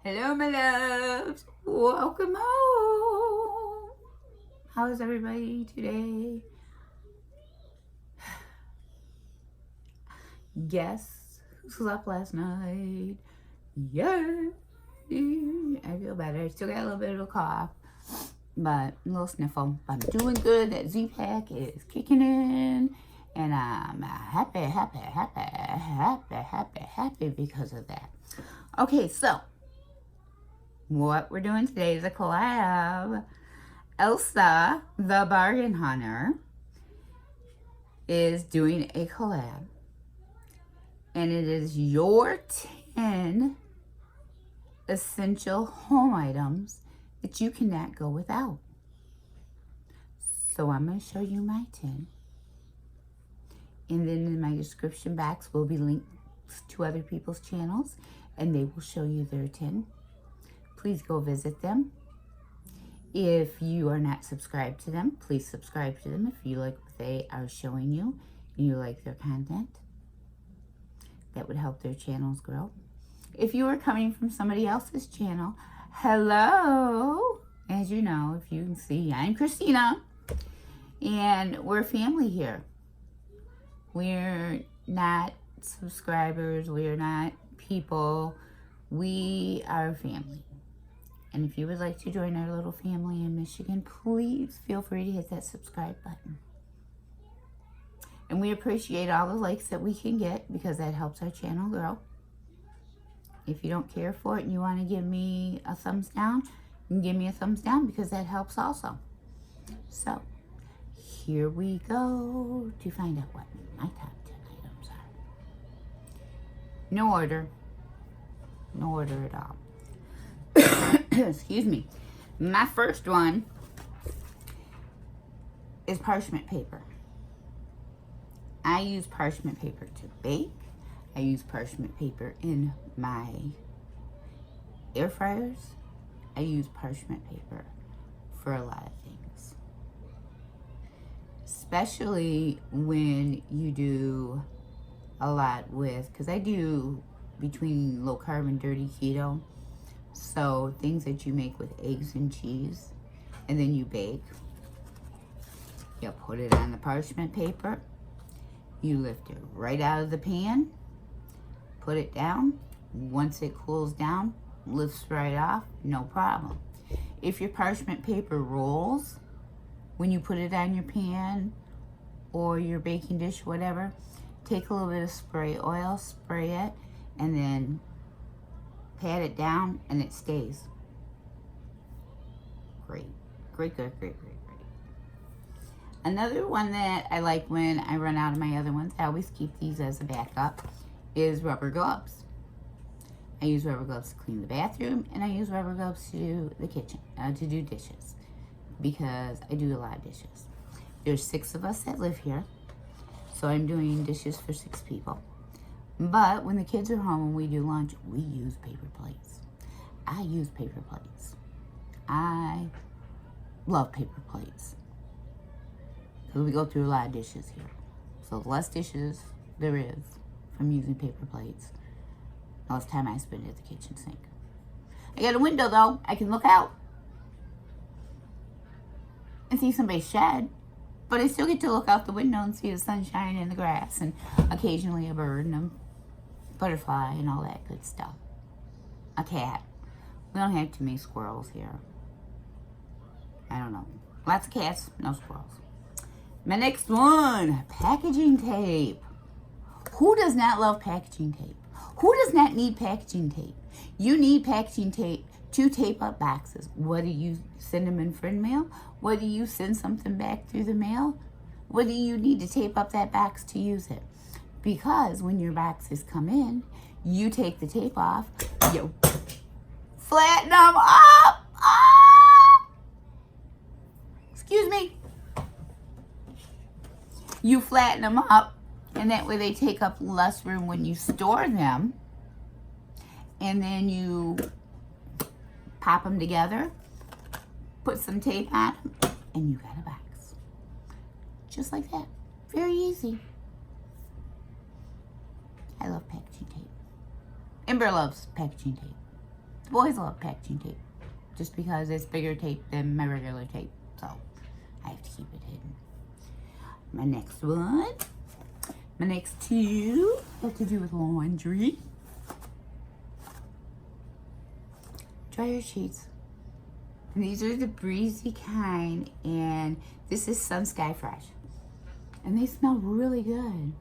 Hello, my loves. Welcome home. How's everybody today? Guess who slept last night? Yay! I feel better. Still got a little bit of a cough, but a little sniffle. I'm doing good. That Z-Pack is kicking in, and I'm happy because of that. Okay, so what we're doing today is a collab. Elsa, the bargain hunter, is doing a collab. And it is your 10 essential home items that you cannot go without. So I'm going to show you my 10. And then in my description box will be links to other people's channels, and they will show you their 10. Please go visit them. If you are not subscribed to them, please subscribe to them if you like what they are showing you and you like their content. That would help their channels grow. If you are coming from somebody else's channel, hello. As you know, if you can see, I'm Christina, and we're family here. We're not subscribers. We're not people. We are family. And if you would like to join our little family in Michigan, please feel free to hit that subscribe button. And we appreciate all the likes that we can get because that helps our channel grow. If you don't care for it and you want to give me a thumbs down, you can give me a thumbs down because that helps also. So, here we go to find out what my top 10 items are. No order. No order at all. Excuse me. My first one is parchment paper. I use parchment paper to bake. I use parchment paper in my air fryers. I use parchment paper for a lot of things. Especially when you do a lot with, because I do between low carb and dirty keto. So things that you make with eggs and cheese and then you bake. You put it on the parchment paper. You lift it right out of the pan. Put it down. Once it cools down, lifts right off, no problem. If your parchment paper rolls, when you put it on your pan or your baking dish, whatever, take a little bit of spray oil, spray it, and then pat it down and it stays. Great. Great. Another one that I like when I run out of my other ones, I always keep these as a backup, is rubber gloves. I use rubber gloves to clean the bathroom, and I use rubber gloves to do the kitchen, to do dishes, because I do a lot of dishes. There's 6 of us that live here, so I'm doing dishes for 6 people. But when the kids are home and we do lunch, we use paper plates. I use paper plates. I love paper plates. Because we go through a lot of dishes here. So the less dishes there is from using paper plates, the less time I spend at the kitchen sink. I got a window though. I can look out and see somebody's shed. But I still get to look out the window and see the sunshine and the grass and occasionally a bird and a butterfly and all that good stuff. A cat. We don't have too many squirrels here. I don't know. Lots of cats, no squirrels. My next one, packaging tape. Who does not love packaging tape? Who does not need packaging tape? You need packaging tape to tape up boxes. Whether you send them in friend mail, whether you send something back through the mail, whether you need to tape up that box to use it. Because when your boxes come in, you take the tape off, you flatten them up. Excuse me. You flatten them up, and that way they take up less room when you store them. And then you pop them together, put some tape on them, and you got a box. Just like that. Very easy. I love packaging tape. Ember loves packaging tape. The boys love packaging tape, just because it's bigger tape than my regular tape, so I have to keep it hidden. My next one, my next two have to do with laundry. Dryer sheets. And these are the breezy kind, and this is Sun Sky Fresh. And they smell really good.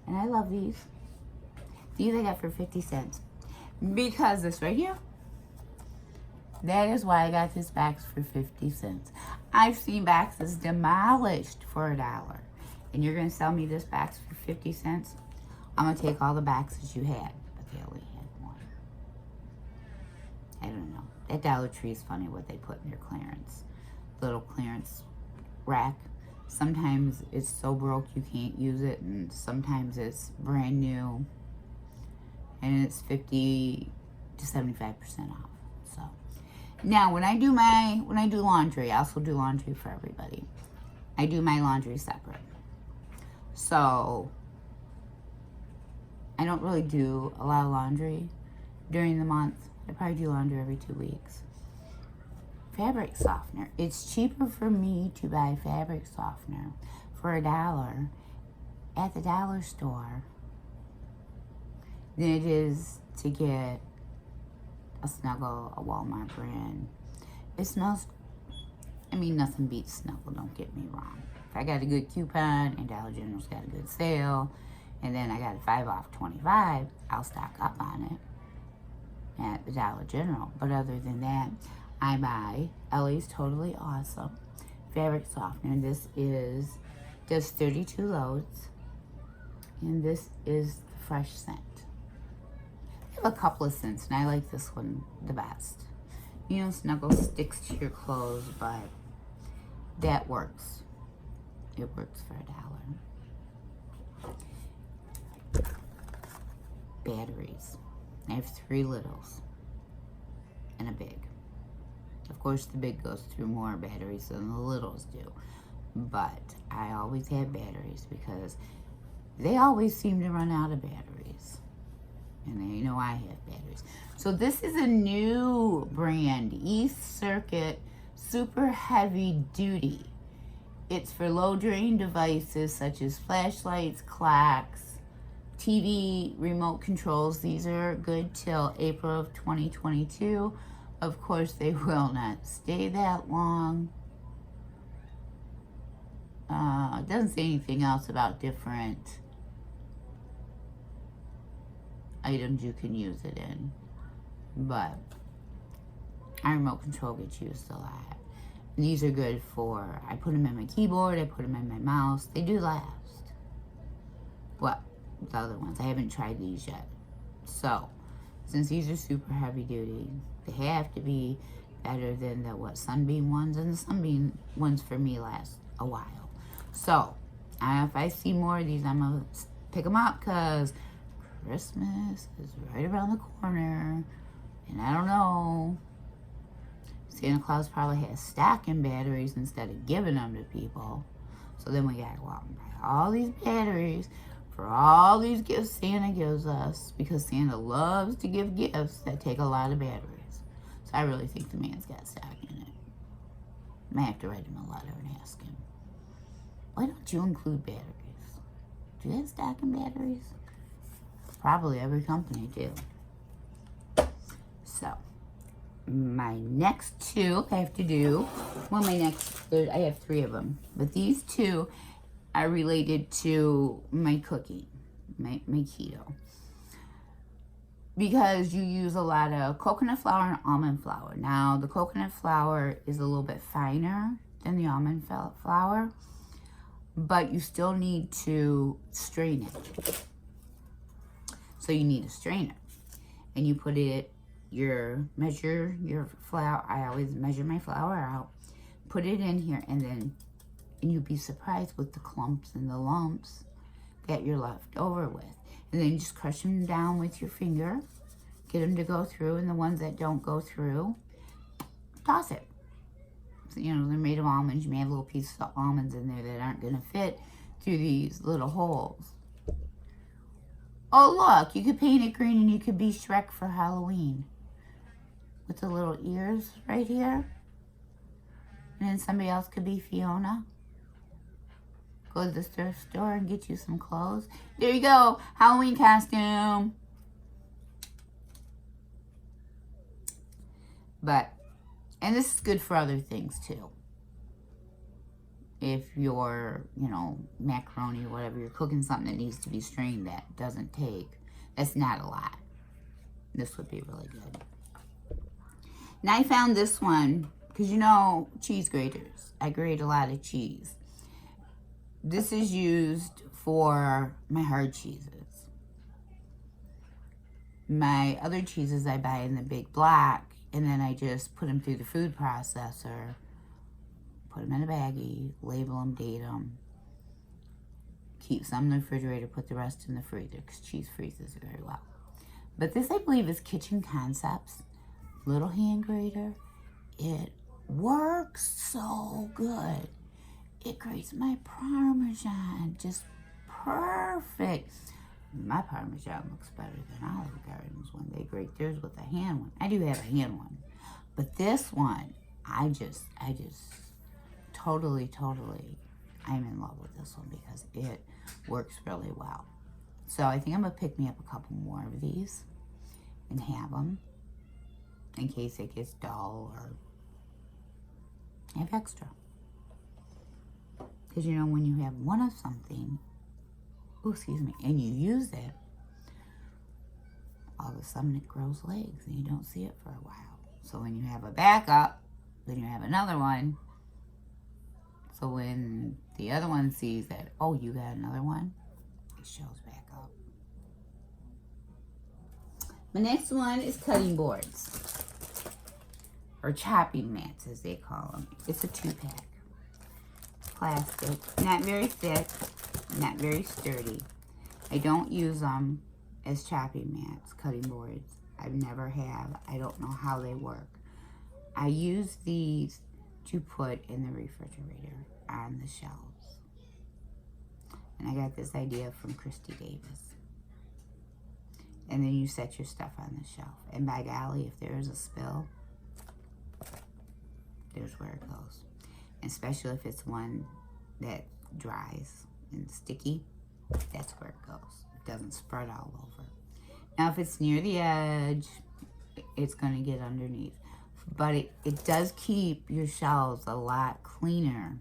And I love these. These I got for 50 cents. Because this right here, that is why I got this box for 50 cents. I've seen boxes demolished for $1. And you're going to sell me this box for 50 cents? I'm going to take all the boxes you had. But they only had one. I don't know. That Dollar Tree is funny what they put in their clearance. Little clearance rack. Sometimes it's so broke you can't use it. And sometimes it's brand new. And it's 50 to 75% off. So now when I do laundry, I also do laundry for everybody. I do my laundry separate. So I don't really do a lot of laundry during the month. I probably do laundry every 2 weeks. Fabric softener. It's cheaper for me to buy fabric softener for $1 at the dollar store than it is to get a Snuggle, a Walmart brand. It smells, I mean, nothing beats Snuggle, don't get me wrong. If I got a good coupon and Dollar General's got a good sale, and then I got a 5 off 25, I'll stock up on it at the Dollar General. But other than that, I buy LA's Totally Awesome fabric softener. This does 32 loads, and this is the fresh scent. I have a couple of scents, and I like this one the best. You know, Snuggle sticks to your clothes, but that works. It works for $1. Batteries. I have 3 littles and a big. Of course, the big goes through more batteries than the littles do. But I always have batteries because they always seem to run out of batteries. And they know I have batteries. So this is a new brand, East Circuit Super Heavy Duty. It's for low drain devices such as flashlights, clocks, TV, remote controls. These are good till April of 2022. Of course, they will not stay that long. It doesn't say anything else about different items you can use it in, but our remote control gets used a lot. And these are good for, I put them in my keyboard, I put them in my mouse. They do last. Well, the other ones, I haven't tried these yet. So, since these are super heavy duty, they have to be better than the Sunbeam ones, and the Sunbeam ones for me last a while. So, if I see more of these, I'm gonna pick them up because Christmas is right around the corner, and I don't know. Santa Claus probably has stacking batteries instead of giving them to people. So then we gotta go out and buy all these batteries for all these gifts Santa gives us, because Santa loves to give gifts that take a lot of batteries. So I really think the man's got stock in it. I might have to write him a letter and ask him, why don't you include batteries? Do you have stacking batteries? Probably every company do. So, my next two I have to do, well, I have 3 of them, but these 2 are related to my cooking, my keto. Because you use a lot of coconut flour and almond flour. Now, the coconut flour is a little bit finer than the almond flour, but you still need to strain it. So you need a strainer, and you put it, measure your flour. I always measure my flour out, put it in here, and you'd be surprised with the clumps and the lumps that you're left over with. And then just crush them down with your finger, get them to go through, and the ones that don't go through, toss it. So, you know, they're made of almonds. You may have little pieces of almonds in there that aren't going to fit through these little holes. Oh, look, you could paint it green and you could be Shrek for Halloween. with the little ears right here. And then somebody else could be Fiona. Go to the thrift store and get you some clothes. There you go. Halloween costume. And this is good for other things too. If you're, you know, macaroni or whatever, you're cooking something that needs to be strained that doesn't take, that's not a lot. This would be really good. Now I found this one, because you know, cheese graters. I grate a lot of cheese. This is used for my hard cheeses. My other cheeses I buy in the big block, and then I just put them through the food processor, put them in a baggie, label them, date them, keep some in the refrigerator, put the rest in the freezer, because cheese freezes very well. But this, I believe, is Kitchen Concepts. Little hand grater. It works so good. It grates my Parmesan just perfect. My Parmesan looks better than Olive Garden's when they grate theirs with a hand one. I do have a hand one. But this one, I just totally, I'm in love with this one because it works really well. So I think I'm going to pick me up a couple more of these and have them in case it gets dull or have extra. Because you know, when you have one of something, and you use it, all of a sudden it grows legs and you don't see it for a while. So when you have a backup, then you have another one. So when the other one sees that, oh, you got another one, it shows back up. The next one is cutting boards, or chopping mats as they call them. It's a 2-pack. Plastic, not very thick, not very sturdy. I don't use them as chopping mats, cutting boards. I've never have. I don't know how they work. I use these to put in the refrigerator on the shelves. And I got this idea from Christy Davis. And then you set your stuff on the shelf. And by golly, if there is a spill, there's where it goes. Especially if it's one that dries and sticky, that's where it goes. It doesn't spread all over. Now, if it's near the edge, it's going to get underneath. But it does keep your shelves a lot cleaner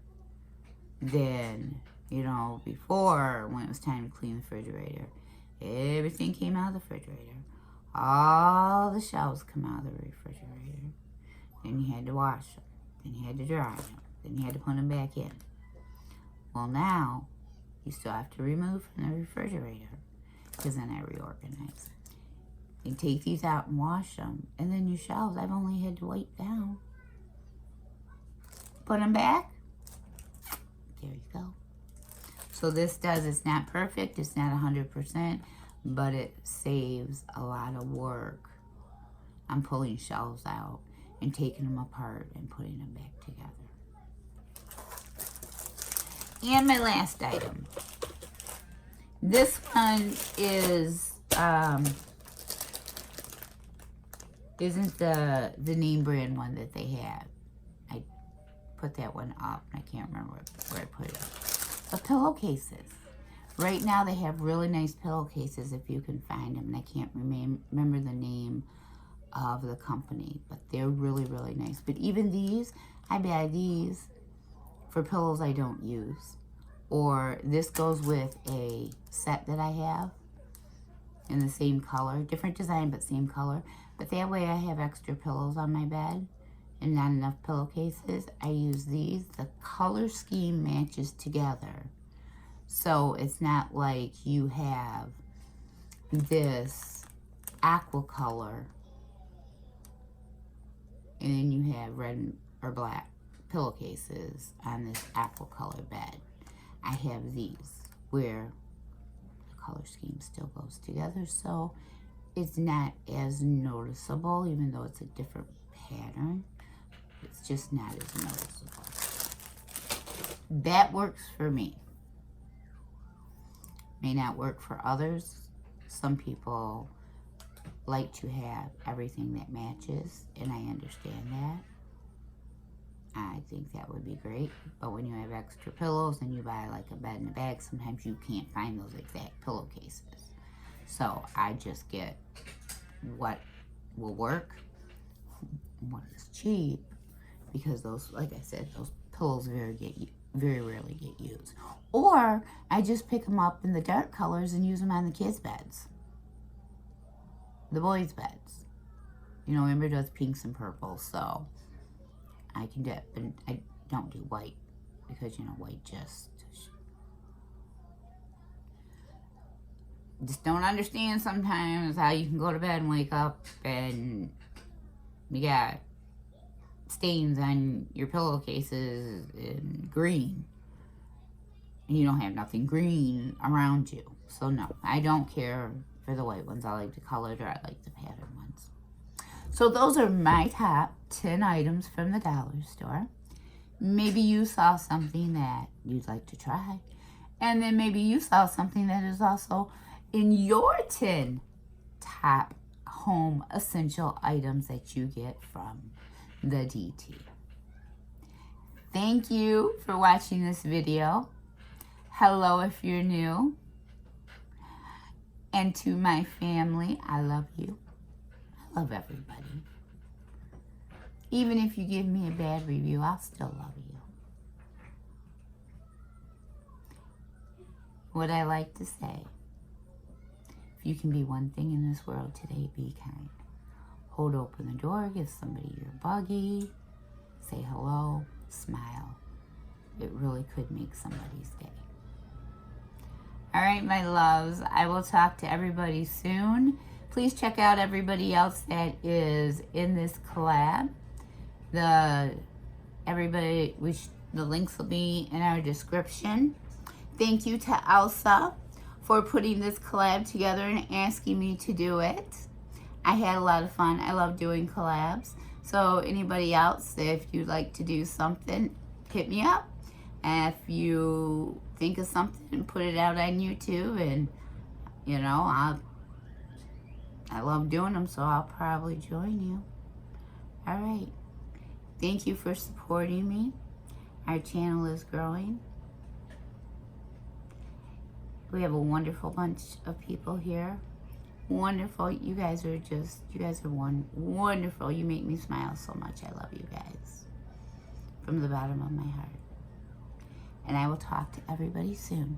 than, you know, before when it was time to clean the refrigerator. Everything came out of the refrigerator. All the shelves come out of the refrigerator. Then you had to wash them. Then you had to dry them. Then you had to put them back in. Well, now, you still have to remove from the refrigerator, because then I reorganize. You take these out and wash them, and then your shelves, I've only had to wipe down. Put them back. There you go. So this does, it's not perfect, it's not 100%, but it saves a lot of work on pulling shelves out and taking them apart and putting them back together. And my last item. This one is, isn't the name brand one that they have. I put that one up, and I can't remember where I put it. But pillowcases. Right now they have really nice pillowcases if you can find them. And I can't remember the name of the company, but they're really, really nice. But even these, I buy these for pillows I don't use. Or this goes with a set that I have in the same color. Different design, but same color. But that way I have extra pillows on my bed and not enough pillowcases. I use these. The color scheme matches together. So it's not like you have this aqua color and then you have red or black pillowcases on this aqua color bed. I have these where the color scheme still goes together, so it's not as noticeable, even though it's a different pattern. It's just not as noticeable. That works for me. May not work for others. Some people like to have everything that matches, and I understand that. I think that would be great. But when you have extra pillows and you buy like a bed and a bag, sometimes you can't find those exact pillowcases. So I just get what will work, what is cheap, because those, like I said, those pillows very rarely get used. Or I just pick them up in the dark colors and use them on the kids' beds, the boys' beds. You know, Amber does pinks and purples, so I can do it, but I don't do white because, you know, white just don't understand sometimes how you can go to bed and wake up and you got stains on your pillowcases in green and you don't have nothing green around you. So no, I don't care for the white ones. I like the colored, or I like the pattern ones. So those are my top 10 items from the dollar store. Maybe you saw something that you'd like to try, and then maybe you saw something that is also in your 10 top home essential items that you get from the DT. Thank you for watching this video. Hello if you're new. And to my family, I love you. I love everybody. Even if you give me a bad review, I'll still love you. What I like to say, if you can be one thing in this world today, be kind. Hold open the door, give somebody your buggy, say hello, smile. It really could make somebody's day. All right, my loves, I will talk to everybody soon. Please check out everybody else that is in this collab. The links will be in our description. Thank you to Elsa for putting this collab together and asking me to do it. I had a lot of fun. I love doing collabs. So anybody else, if you'd like to do something, hit me up. And if you think of something, put it out on YouTube. And, you know, I love doing them, so I'll probably join you. All right. Thank you for supporting me. Our channel is growing. We have a wonderful bunch of people here. Wonderful. You guys are wonderful. You make me smile so much. I love you guys from the bottom of my heart. And I will talk to everybody soon.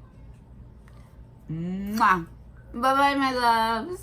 Mwah. Bye-bye, my loves.